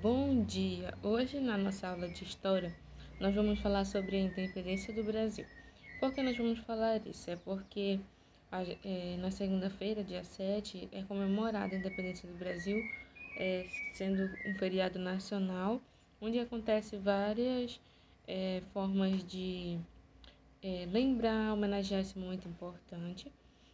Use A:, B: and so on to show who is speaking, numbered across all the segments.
A: Bom dia! Hoje, na nossa aula de História, nós vamos falar sobre a independência do Brasil. Por que nós vamos falar isso? É porque na segunda-feira, dia 7, é comemorada a independência do Brasil, sendo um feriado nacional, onde acontece várias formas de lembrar, homenagear esse momento importante.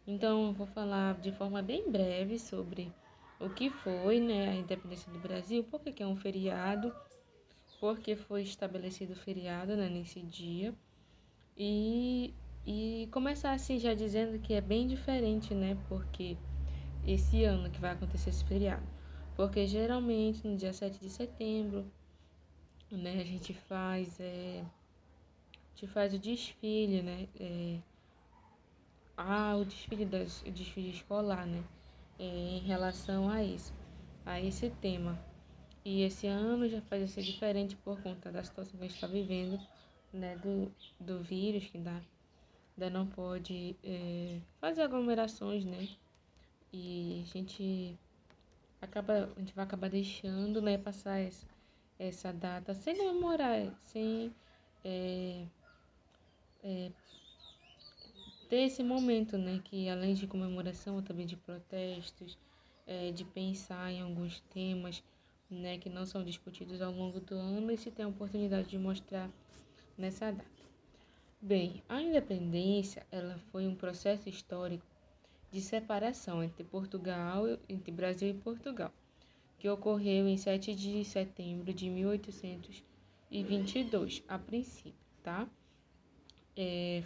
A: Então, eu vou falar de forma bem breve sobre o que foi, né, a independência do Brasil, por que é um feriado, por que foi estabelecido o feriado, né, nesse dia, e, e começar assim já dizendo que é bem diferente, né, porque esse ano que vai acontecer esse feriado. Porque geralmente no dia 7 de setembro, né, a gente faz o desfile, né, o desfile escolar, né? Em relação a isso, a esse tema. E esse ano já vai ser diferente por conta da situação que a gente está vivendo, né? Do vírus que ainda não pode fazer aglomerações, né? E a gente vai acabar deixando, né? Passar essa data sem comemorar, sem é, ter esse momento, né, que além de comemoração, também de protestos, de pensar em alguns temas, né, que não são discutidos ao longo do ano e se tem a oportunidade de mostrar nessa data. Bem, a independência, ela foi um processo histórico de separação entre Brasil e Portugal, que ocorreu em 7 de setembro de 1822, a princípio, tá?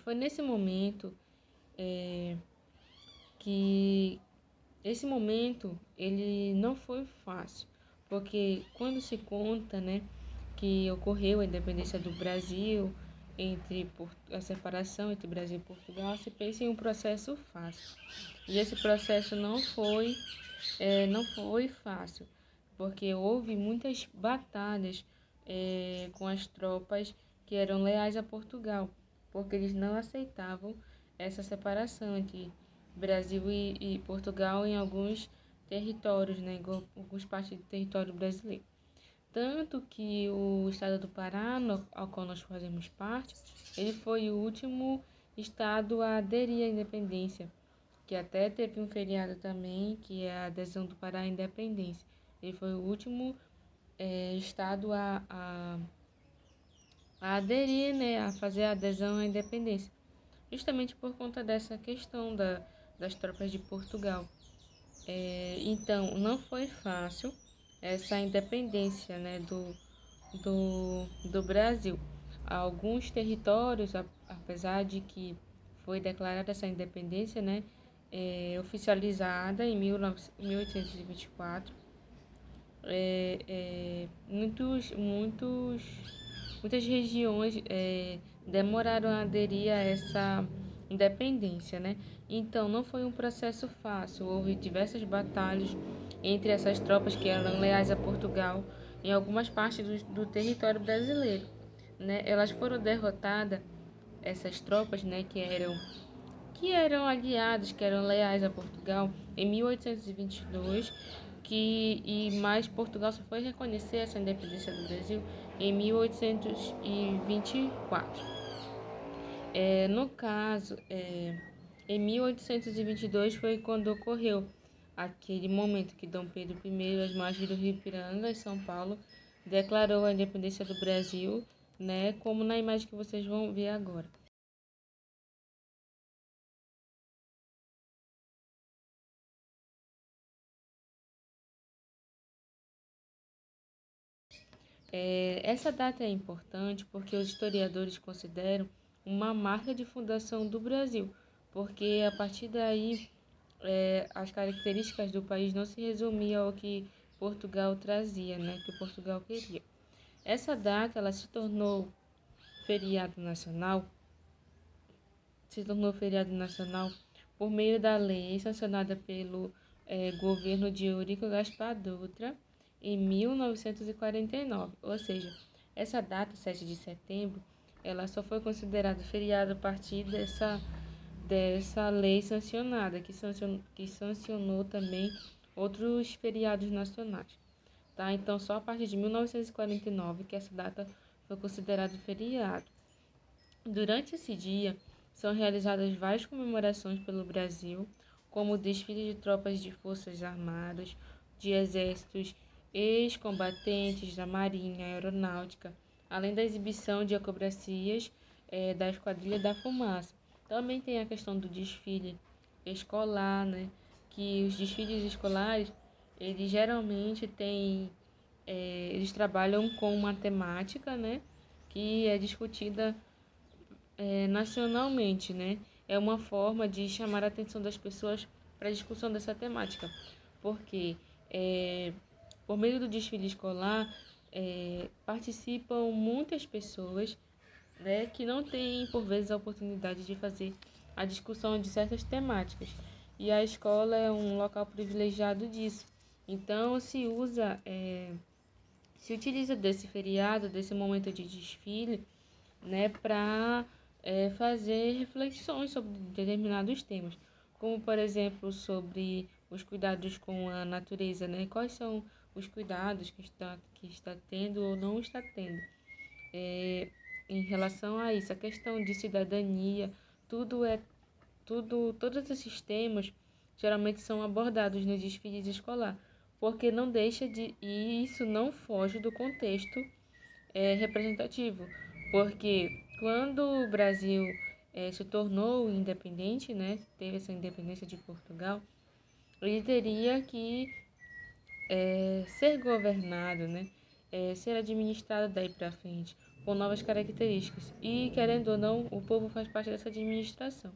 A: Foi nesse momento que esse momento ele não foi fácil, porque quando se conta, né, que ocorreu a independência do Brasil a separação entre Brasil e Portugal, se pensa em um processo fácil. E esse processo não foi fácil, porque houve muitas batalhas com as tropas que eram leais a Portugal, porque eles não aceitavam essa separação entre Brasil e Portugal em alguns territórios, né, em algumas partes do território brasileiro. Tanto que o estado do Pará, ao qual nós fazemos parte, ele foi o último estado a aderir à independência, que até teve um feriado também, que é a adesão do Pará à independência. Ele foi o último estado a aderir, né, a fazer a adesão à independência, justamente por conta dessa questão das tropas de Portugal. Então, não foi fácil essa independência, né, do Brasil. Alguns territórios, apesar de que foi declarada essa independência, né, oficializada em 1824, muitas regiões demoraram a aderir a essa independência, né? Então, não foi um processo fácil. Houve diversas batalhas entre essas tropas que eram leais a Portugal em algumas partes do território brasileiro, né? Elas foram derrotadas, essas tropas, né? Que eram aliados, que eram leais a Portugal em 1822, mas Portugal só foi reconhecer essa independência do Brasil em 1824. No caso, em 1822 foi quando ocorreu aquele momento que Dom Pedro I, às margens do Rio Ipiranga, em São Paulo, declarou a independência do Brasil, né, como na imagem que vocês vão ver agora. Essa data é importante porque os historiadores consideram uma marca de fundação do Brasil, porque a partir daí as características do país não se resumiam ao que Portugal trazia, né, que Portugal queria. Essa data ela feriado nacional, se tornou feriado nacional por meio da lei sancionada pelo governo de Eurico Gaspar Dutra em 1949. Ou seja, essa data, 7 de setembro, ela só foi considerada feriado a partir dessa lei sancionada, que sancionou também outros feriados nacionais. tá? Então, só a partir de 1949 que essa data foi considerada feriado. Durante esse dia, são realizadas várias comemorações pelo Brasil, como o desfile de tropas de forças armadas, de exércitos, ex-combatentes da Marinha, Aeronáutica, além da exibição de acrobacias da Esquadrilha da Fumaça. Também tem a questão do desfile escolar, né? Que os desfiles escolares, eles geralmente têm, eles trabalham com matemática, né? Que é discutida nacionalmente, né? É uma forma de chamar a atenção das pessoas para a discussão dessa temática, porque por meio do desfile escolar participam muitas pessoas, né, que não têm por vezes a oportunidade de fazer a discussão de certas temáticas, e a escola é um local privilegiado disso. Então se utiliza desse feriado, desse momento de desfile, né, para fazer reflexões sobre determinados temas, como por exemplo sobre os cuidados com a natureza, né? Quais são os cuidados que está tendo ou não está tendo. Em relação a isso, a questão de cidadania, tudo é todos esses temas geralmente são abordados nos desfiles escolar, porque não deixa de e isso não foge do contexto representativo, porque quando o Brasil se tornou independente, né, teve essa independência de Portugal, ele teria que ser governado, né, ser administrado daí para frente, com novas características. E, querendo ou não, o povo faz parte dessa administração.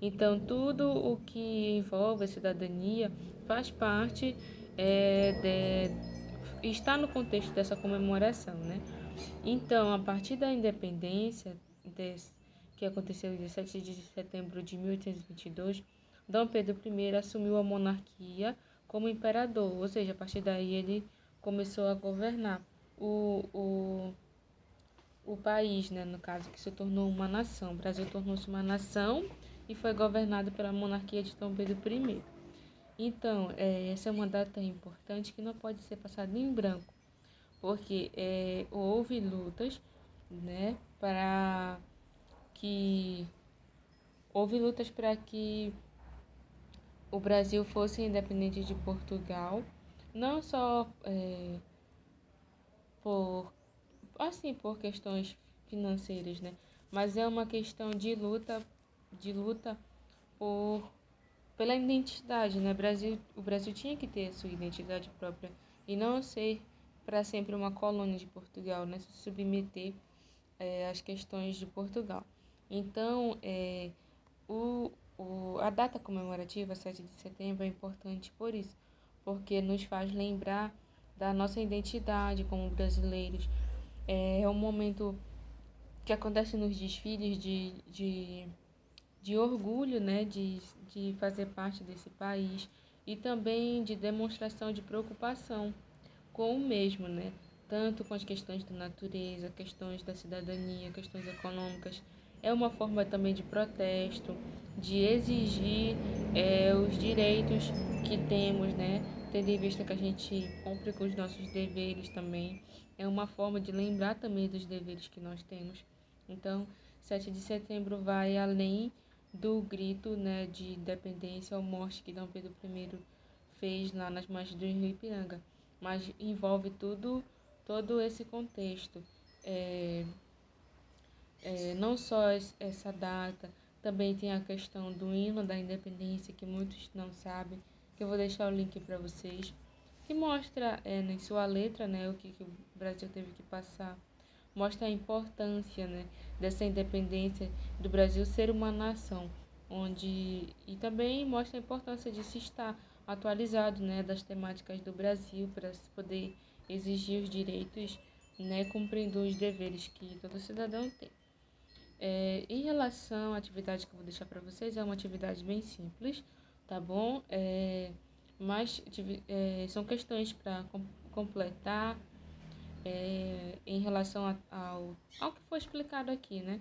A: Então, tudo o que envolve a cidadania faz parte, está no contexto dessa comemoração, né? Então, a partir da independência, que aconteceu em 17 de setembro de 1822, Dom Pedro I assumiu a monarquia como imperador, ou seja, a partir daí ele começou a governar o, o, o país, né, no caso, que se tornou uma nação. O Brasil tornou-se uma nação e foi governado pela monarquia de Dom Pedro I. Então, essa é uma data importante que não pode ser passada em branco, porque houve lutas, né, para que o Brasil fosse independente de Portugal, não só por por questões financeiras, né, mas é uma questão de luta por pela identidade, né? O Brasil tinha que ter a sua identidade própria e não ser para sempre uma colônia de Portugal, né? Se submeter às questões de Portugal. Então, a data comemorativa, 7 de setembro, é importante por isso, porque nos faz lembrar da nossa identidade como brasileiros. É um momento que acontece nos desfiles de orgulho, né, de fazer parte desse país e também de demonstração de preocupação com o mesmo, né, tanto com as questões da natureza, questões da cidadania, questões econômicas. É uma forma também de protesto, de exigir os direitos que temos, né, tendo em vista que a gente cumpre com os nossos deveres também. É uma forma de lembrar também dos deveres que nós temos. Então, 7 de setembro vai além do grito, né, de independência ou morte que Dom Pedro I fez lá nas margens do Rio Ipiranga, mas envolve todo esse contexto. É, não só essa data, também tem a questão do hino da independência, que muitos não sabem, que eu vou deixar o link para vocês, que mostra em sua letra, né, o que o Brasil teve que passar, mostra a importância, né, dessa independência do Brasil ser uma nação, e também mostra a importância de se estar atualizado, né, das temáticas do Brasil para se poder exigir os direitos, né, cumprindo os deveres que todo cidadão tem. Em relação à atividade que eu vou deixar para vocês, é uma atividade bem simples, tá bom? Mas são questões para completar em relação ao que foi explicado aqui, né?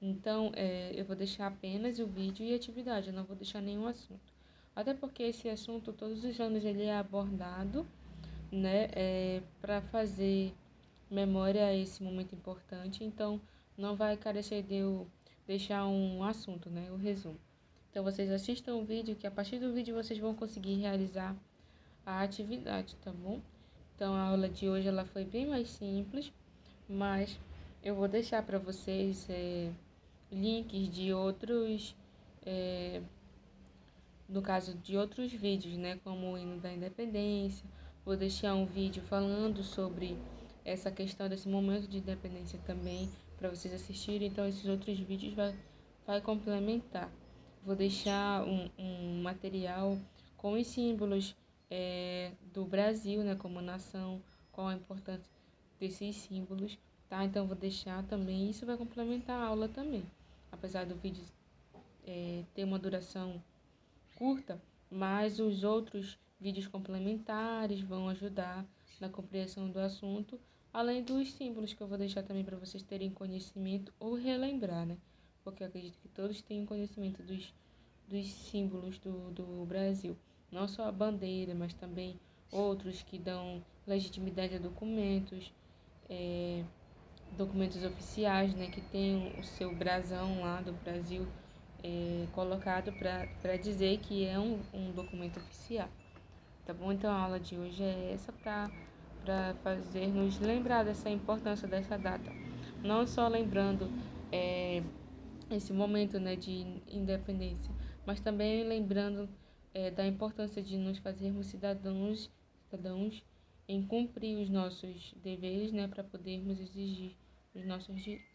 A: Então, eu vou deixar apenas o vídeo e a atividade, eu não vou deixar nenhum assunto. Até porque esse assunto, todos os anos, ele é abordado né, para fazer memória a esse momento importante. Então, não vai carecer de eu deixar um assunto, né, o resumo. Então, vocês assistam o vídeo, que a partir do vídeo vocês vão conseguir realizar a atividade, tá bom? Então, a aula de hoje ela foi bem mais simples, mas eu vou deixar para vocês links de outros, é, no caso de outros vídeos, né, como o hino da independência. Vou deixar um vídeo falando sobre essa questão desse momento de independência também, para vocês assistirem. Então, esses outros vídeos vai complementar. Vou deixar um material com os símbolos do Brasil, né, como nação, qual a importância desses símbolos, tá? Então, vou deixar também, isso vai complementar a aula também. Apesar do vídeo ter uma duração curta, mas os outros vídeos complementares vão ajudar na compreensão do assunto, além dos símbolos que eu vou deixar também para vocês terem conhecimento ou relembrar, né? Porque eu acredito que todos tenham conhecimento dos símbolos do Brasil. Não só a bandeira, mas também outros que dão legitimidade a documentos, documentos oficiais, né? Que tem o seu brasão lá do Brasil colocado para dizer que é um documento oficial. Tá bom? Então a aula de hoje é essa para fazer nos lembrar dessa importância dessa data. Não só lembrando esse momento, né, de independência, mas também lembrando da importância de nos fazermos cidadãos em cumprir os nossos deveres, né, para podermos exigir os nossos direitos.